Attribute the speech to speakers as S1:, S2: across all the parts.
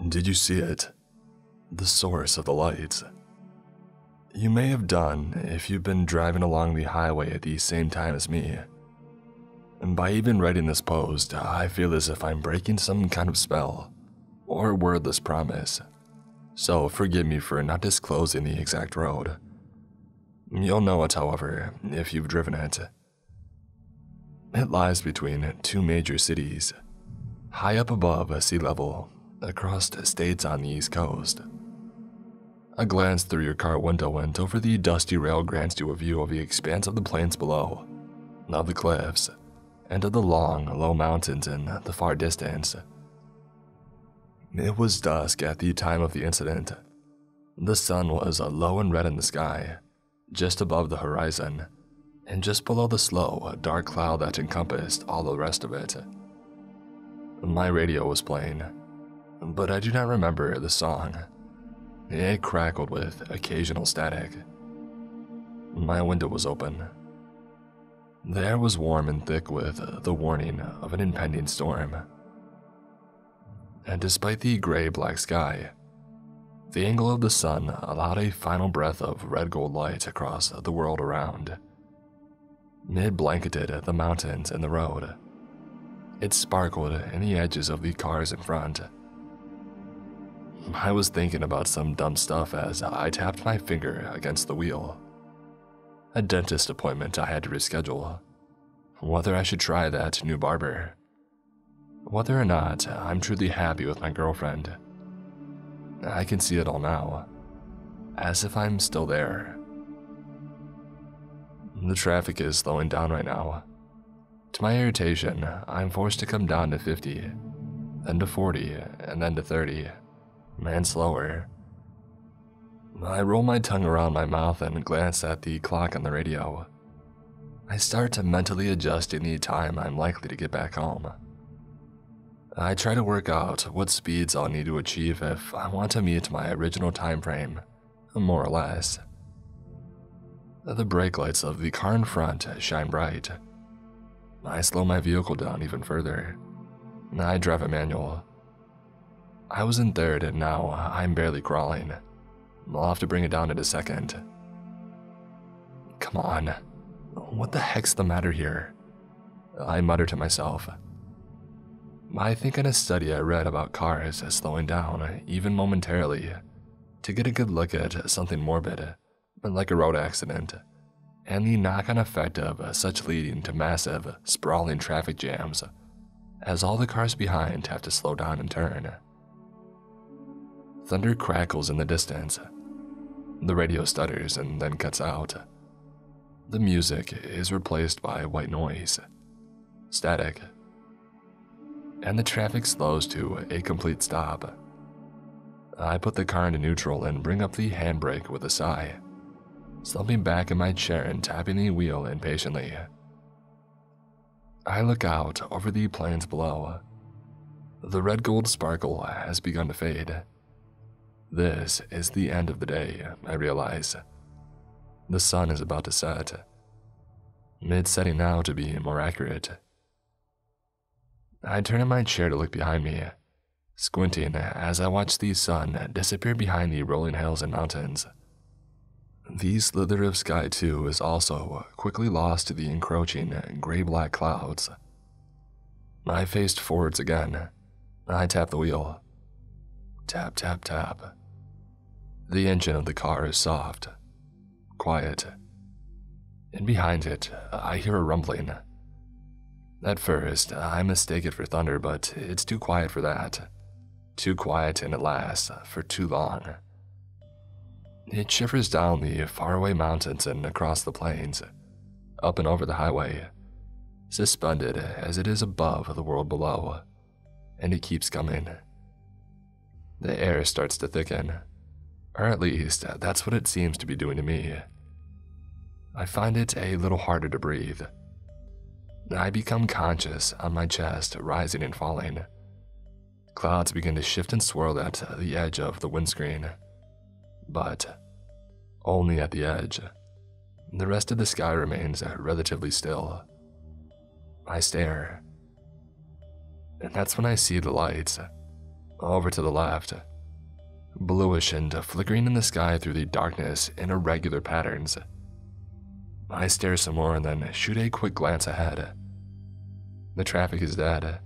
S1: Did you see it? The source of the lights. You may have done if you've been driving along the highway at the same time as me. And by even writing this post, I feel as if I'm breaking some kind of spell or wordless promise. So forgive me for not disclosing the exact road. You'll know it, however, if you've driven it. It lies between two major cities, high up above sea level, across states on the East Coast. A glance through your car window and over the dusty rail grants you a view of the expanse of the plains below, of the cliffs, and of the long, low mountains in the far distance. It was dusk at the time of the incident. The sun was low and red in the sky, just above the horizon, and just below the slow, dark cloud that encompassed all the rest of it. My radio was playing, but I do not remember the song. It crackled with occasional static. My window was open. The air was warm and thick with the warning of an impending storm. And despite the gray-black sky, the angle of the sun allowed a final breath of red-gold light across the world around. It blanketed the mountains and the road. It sparkled in the edges of the cars in front. I was thinking about some dumb stuff as I tapped my finger against the wheel. A dentist appointment I had to reschedule. Whether I should try that new barber. Whether or not I'm truly happy with my girlfriend. I can see it all now, as if I'm still there. The traffic is slowing down right now. To my irritation, I'm forced to come down to 50, then to 40, and then to 30, and slower. I roll my tongue around my mouth and glance at the clock on the radio. I start to mentally adjusting the time I'm likely to get back home. I try to work out what speeds I'll need to achieve if I want to meet my original time frame, more or less. The brake lights of the car in front shine bright. I slow my vehicle down even further. I drive a manual. I was in third and now I'm barely crawling. I'll have to bring it down in a second. Come on, what the heck's the matter here? I mutter to myself. I think in a study I read about cars slowing down, even momentarily, to get a good look at something morbid, like a road accident, and the knock-on effect of such leading to massive, sprawling traffic jams, as all the cars behind have to slow down and turn. Thunder crackles in the distance. The radio stutters and then cuts out. The music is replaced by white noise, static, and the traffic slows to a complete stop. I put the car into neutral and bring up the handbrake with a sigh, slumping back in my chair and tapping the wheel impatiently. I look out over the plains below. The red gold sparkle has begun to fade. This is the end of the day, I realize. The sun is about to set. It's setting now, to be more accurate. I turn in my chair to look behind me, squinting as I watch the sun disappear behind the rolling hills and mountains. The slither of sky, too, is also quickly lost to the encroaching gray-black clouds. I faced forwards again. I tap the wheel. Tap, tap, tap. The engine of the car is soft, quiet, and behind it, I hear a rumbling. At first, I mistake it for thunder, but it's too quiet for that. Too quiet, and it lasts for too long. It shivers down the faraway mountains and across the plains, up and over the highway, suspended as it is above the world below, and it keeps coming. The air starts to thicken, or at least that's what it seems to be doing to me. I find it a little harder to breathe. I become conscious on my chest rising and falling. Clouds begin to shift and swirl at the edge of the windscreen, but only at the edge. The rest of the sky remains relatively still. I stare, and that's when I see the lights. Over to the left, bluish and flickering in the sky through the darkness in irregular patterns. I stare some more and then shoot a quick glance ahead. The traffic is dead.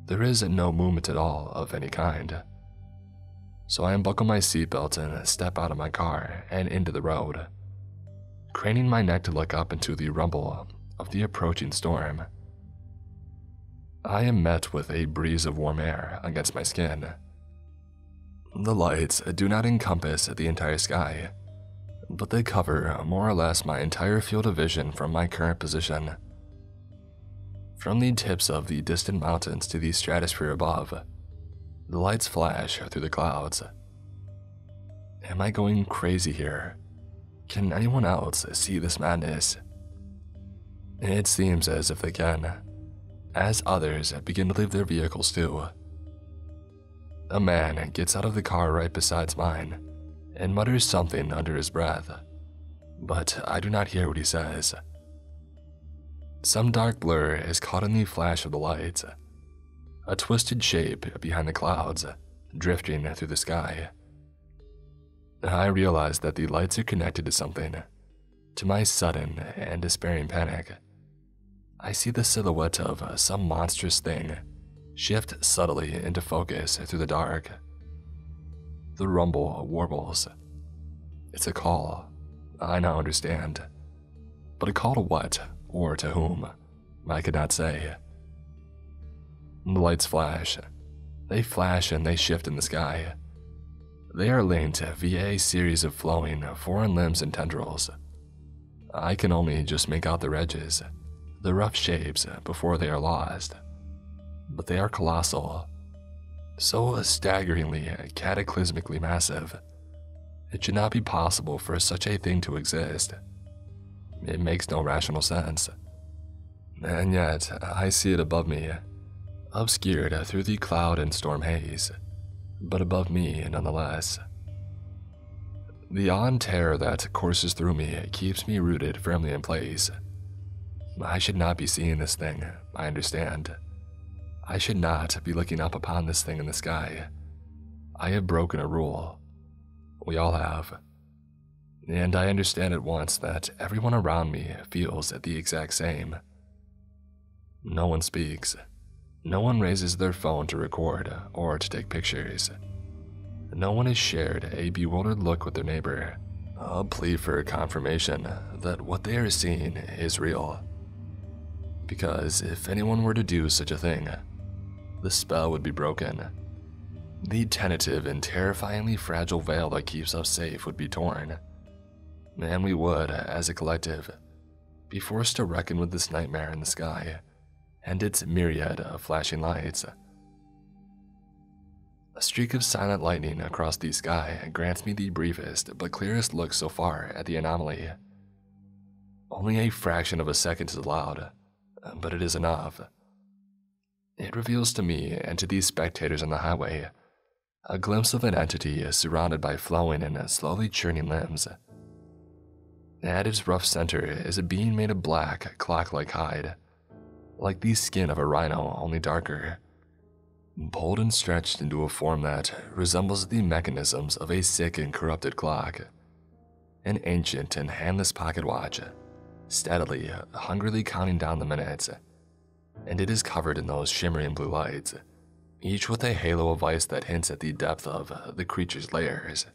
S1: There is no movement at all of any kind. So I unbuckle my seatbelt and step out of my car and into the road, craning my neck to look up into the rumble of the approaching storm. I am met with a breeze of warm air against my skin. The lights do not encompass the entire sky, but they cover more or less my entire field of vision from my current position. From the tips of the distant mountains to the stratosphere above, the lights flash through the clouds. Am I going crazy here? Can anyone else see this madness? It seems as if they can, as others begin to leave their vehicles too. A man gets out of the car right beside mine and mutters something under his breath, but I do not hear what he says. Some dark blur is caught in the flash of the lights, a twisted shape behind the clouds, drifting through the sky. I realize that the lights are connected to something. To my sudden and despairing panic, I see the silhouette of some monstrous thing shift subtly into focus through the dark. The rumble warbles. It's a call, I now understand. But a call to what, or to whom, I could not say. The lights flash. They flash and they shift in the sky. They are linked via a series of flowing foreign limbs and tendrils. I can only just make out their edges, the rough shapes before they are lost. But they are colossal, so staggeringly, cataclysmically massive. It should not be possible for such a thing to exist. It makes no rational sense. And yet, I see it above me, obscured through the cloud and storm haze, but above me nonetheless. The awe and terror that courses through me keeps me rooted firmly in place. I should not be seeing this thing, I understand. I should not be looking up upon this thing in the sky. I have broken a rule. We all have. And I understand at once that everyone around me feels the exact same. No one speaks. No one raises their phone to record or to take pictures. No one has shared a bewildered look with their neighbor, a plea for confirmation that what they are seeing is real. Because if anyone were to do such a thing, the spell would be broken. The tentative and terrifyingly fragile veil that keeps us safe would be torn. And we would, as a collective, be forced to reckon with this nightmare in the sky and its myriad of flashing lights. A streak of silent lightning across the sky grants me the briefest but clearest look so far at the anomaly. Only a fraction of a second is allowed, but it is enough. It reveals to me and to these spectators on the highway a glimpse of an entity surrounded by flowing and slowly churning limbs. At its rough center is a being made of black, clock-like hide, like the skin of a rhino, only darker, pulled and stretched into a form that resembles the mechanisms of a sick and corrupted clock, an ancient and handless pocket watch, steadily, hungrily counting down the minutes, and it is covered in those shimmering blue lights, each with a halo of ice that hints at the depth of the creature's layers.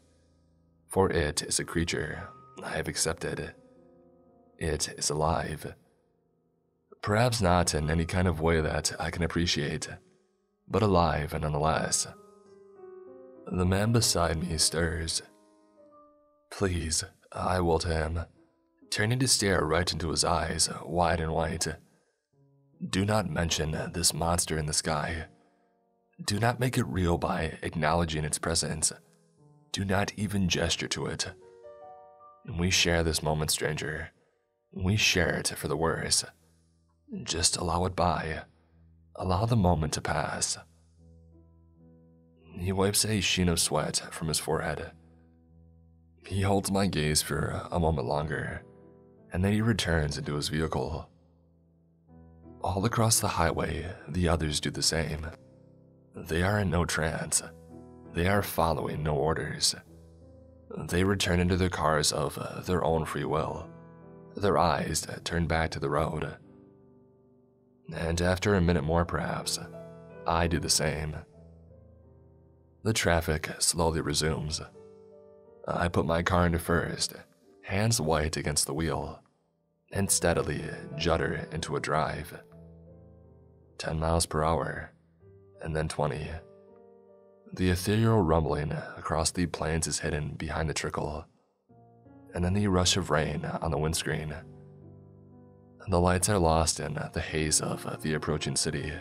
S1: For it is a creature I have accepted. It is alive. Perhaps not in any kind of way that I can appreciate, but alive nonetheless. The man beside me stirs. Please, I will to him, turning to stare right into his eyes, wide and white. Do not mention this monster in the sky. Do not make it real by acknowledging its presence. Do not even gesture to it. We share this moment, stranger. We share it for the worse. Just allow it by. Allow the moment to pass. He wipes a sheen of sweat from his forehead. He holds my gaze for a moment longer, and then he returns into his vehicle. All across the highway, the others do the same. They are in no trance. They are following no orders. They return into their cars of their own free will, their eyes turned back to the road. And after a minute more perhaps, I do the same. The traffic slowly resumes. I put my car into first, hands white against the wheel, and steadily judder into a drive. 10 miles per hour, and then 20. The ethereal rumbling across the plains is hidden behind the trickle, and then the rush of rain on the windscreen. The lights are lost in the haze of the approaching city.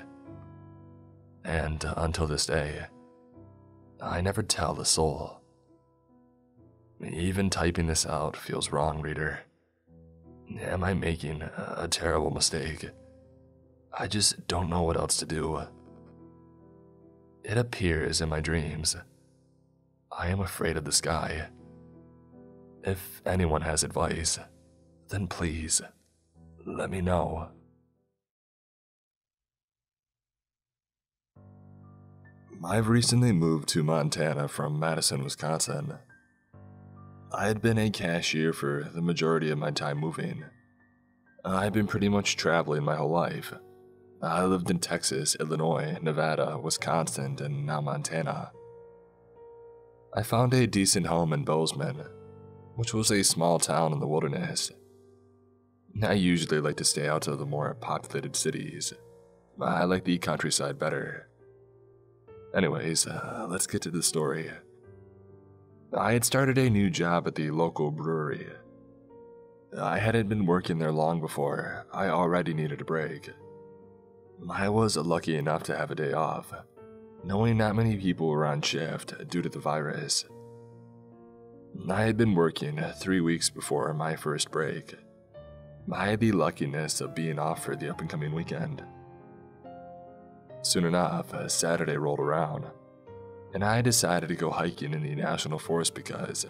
S1: And until this day, I never tell a soul. Even typing this out feels wrong, reader. Am I making a terrible mistake? I just don't know what else to do. It appears in my dreams. I am afraid of the sky. If anyone has advice, then please, let me know. I've recently moved to Montana from Madison, Wisconsin. I had been a cashier for the majority of my time moving. I've been pretty much traveling my whole life. I lived in Texas, Illinois, Nevada, Wisconsin, and now Montana. I found a decent home in Bozeman, which was a small town in the wilderness. I usually like to stay out of the more populated cities. I like the countryside better. Anyways, let's get to the story. I had started a new job at the local brewery. I hadn't been working there long before I already needed a break. I was lucky enough to have a day off, knowing not many people were on shift due to the virus. I had been working 3 weeks before my first break. I had the luckiness of being off for the up-and-coming weekend. Soon enough, Saturday rolled around, and I decided to go hiking in the National Forest because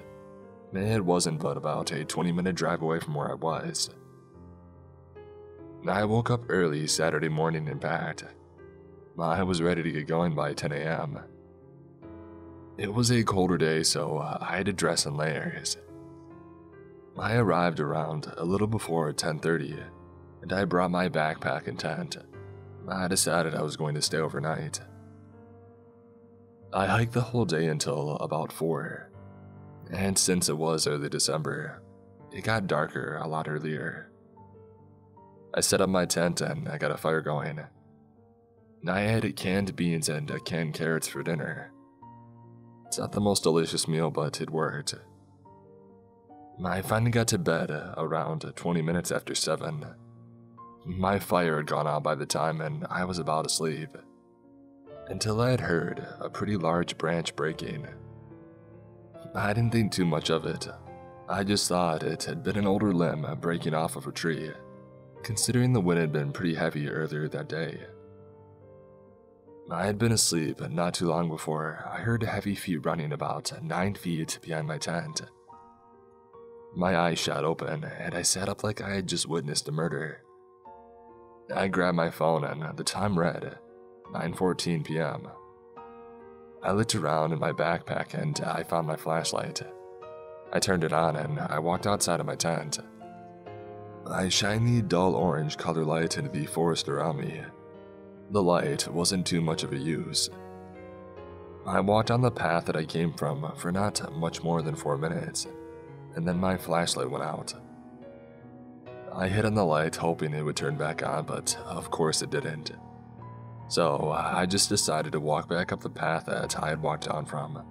S1: it wasn't but about a 20-minute drive away from where I was. I woke up early Saturday morning and packed. I was ready to get going by 10 a.m. It was a colder day, so I had to dress in layers. I arrived around a little before 10:30, and I brought my backpack and tent. I decided I was going to stay overnight. I hiked the whole day until about 4, and since it was early December, it got darker a lot earlier. I set up my tent and I got a fire going. I had canned beans and canned carrots for dinner. It's not the most delicious meal, but it worked. I finally got to bed around 20 minutes after 7. My fire had gone out by the time and I was about to sleep, until I had heard a pretty large branch breaking. I didn't think too much of it. I just thought it had been an older limb breaking off of a tree, considering the wind had been pretty heavy earlier that day. I had been asleep not too long before I heard heavy feet running about 9 feet behind my tent. My eyes shot open and I sat up like I had just witnessed a murder. I grabbed my phone and the time read 9:14 p.m. I looked around in my backpack and I found my flashlight. I turned it on and I walked outside of my tent. I shined the dull orange color light into the forest around me. The light wasn't too much of a use. I walked on the path that I came from for not much more than 4 minutes, and then my flashlight went out. I hit on the light hoping it would turn back on, but of course it didn't. So I just decided to walk back up the path that I had walked down from.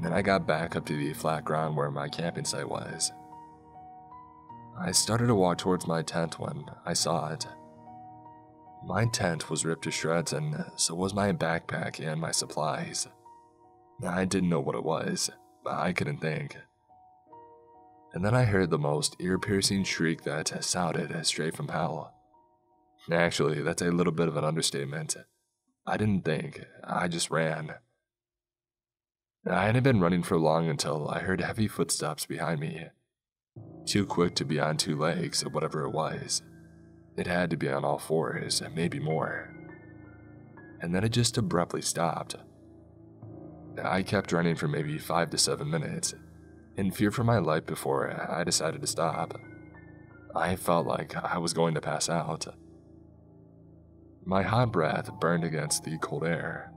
S1: Then I got back up to the flat ground where my camping site was. I started to walk towards my tent when I saw it. My tent was ripped to shreds and so was my backpack and my supplies. I didn't know what it was, but I couldn't think. And then I heard the most ear-piercing shriek that sounded straight from hell. Actually, that's a little bit of an understatement. I didn't think, I just ran. I hadn't been running for long until I heard heavy footsteps behind me. Too quick to be on 2 legs or whatever it was. It had to be on all 4s, maybe more. and then it just abruptly stopped. I kept running for maybe 5 to 7 minutes, in fear for my life before I decided to stop. I felt like I was going to pass out. My hot breath burned against the cold air.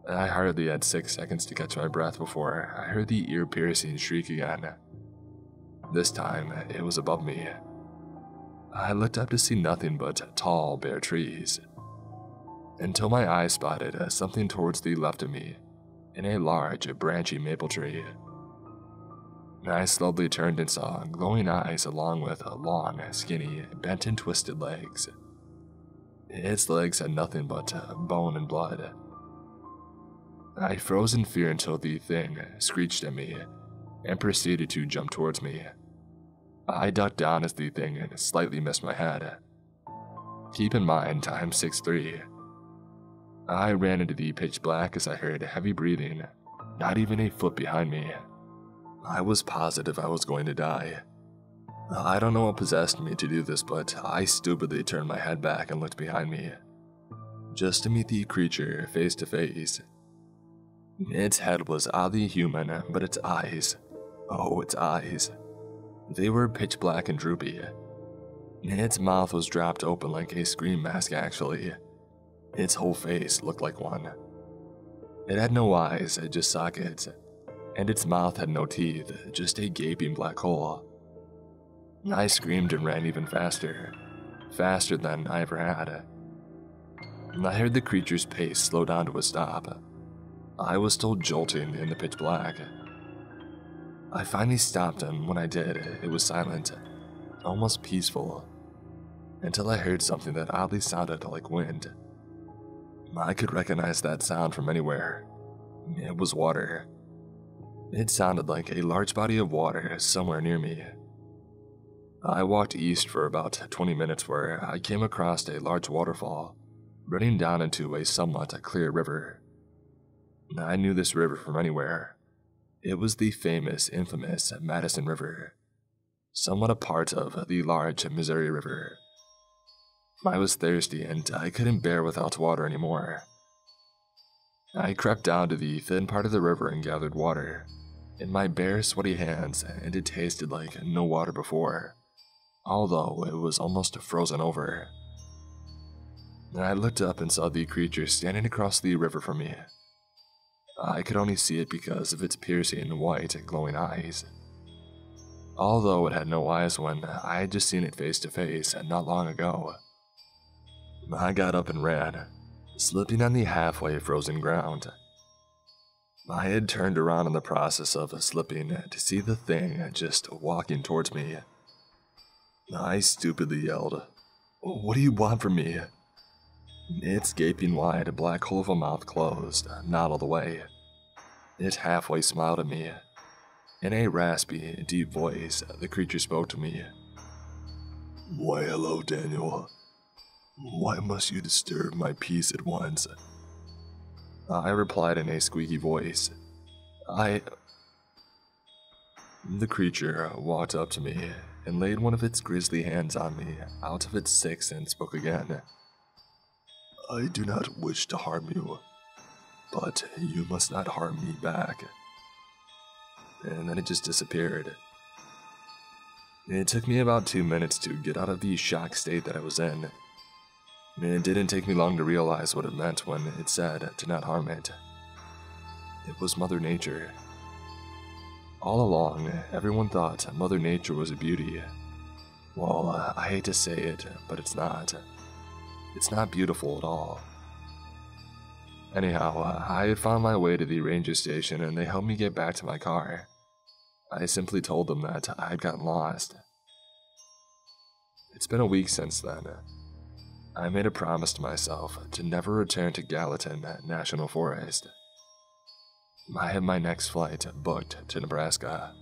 S1: I hardly had 6 seconds to catch my breath before I heard the ear-piercing shriek again. This time, it was above me. I looked up to see nothing but tall, bare trees, until my eyes spotted something towards the left of me, in a large, branchy maple tree. I slowly turned and saw glowing eyes along with long, skinny, bent and twisted legs. Its legs had nothing but bone and blood. I froze in fear until the thing screeched at me and proceeded to jump towards me. I ducked down as the thing slightly missed my head. Keep in mind, I'm 6'3". I ran into the pitch black as I heard heavy breathing, not even a foot behind me. I was positive I was going to die. I don't know what possessed me to do this, but I stupidly turned my head back and looked behind me, just to meet the creature face to face. Its head was oddly human, but its eyes, oh, its eyes, they were pitch black and droopy. Its mouth was dropped open like a scream mask, actually. Its whole face looked like one. It had no eyes, just sockets, and its mouth had no teeth, just a gaping black hole. I screamed and ran even faster, faster than I ever had. I heard the creature's pace slow down to a stop. I was still jolting in the pitch black. I finally stopped, and when I did, it was silent, almost peaceful, until I heard something that oddly sounded like wind. I could recognize that sound from anywhere. It was water. It sounded like a large body of water somewhere near me. I walked east for about 20 minutes where I came across a large waterfall running down into a somewhat clear river. I knew this river from anywhere. It was the famous, infamous Madison River, somewhat a part of the large Missouri River. I was thirsty and I couldn't bear without water anymore. I crept down to the thin part of the river and gathered water in my bare, sweaty hands, and it tasted like no water before, although it was almost frozen over. I looked up and saw the creature standing across the river from me. I could only see it because of its piercing, white, glowing eyes. Although it had no eyes when I had just seen it face to face not long ago. I got up and ran, slipping on the halfway frozen ground. I had turned around in the process of slipping to see the thing just walking towards me. I stupidly yelled, "What do you want from me?" Its gaping wide black hole of a mouth closed, not all the way. It halfway smiled at me. In a raspy, deep voice, the creature spoke to me. "Why, hello, Daniel. Why must you disturb my peace at once?" I replied in a squeaky voice. The creature walked up to me and laid one of its grisly hands on me out of its sixth and spoke again. "I do not wish to harm you, but you must not harm me back." And then it just disappeared. It took me about 2 minutes to get out of the shocked state that I was in. It didn't take me long to realize what it meant when it said to not harm it. It was Mother Nature. All along, everyone thought Mother Nature was a beauty. Well, I hate to say it, but it's not. It's not beautiful at all. Anyhow, I had found my way to the ranger station and they helped me get back to my car. I simply told them that I had gotten lost. It's been a week since then. I made a promise to myself to never return to Gallatin National Forest. I had my next flight booked to Nebraska.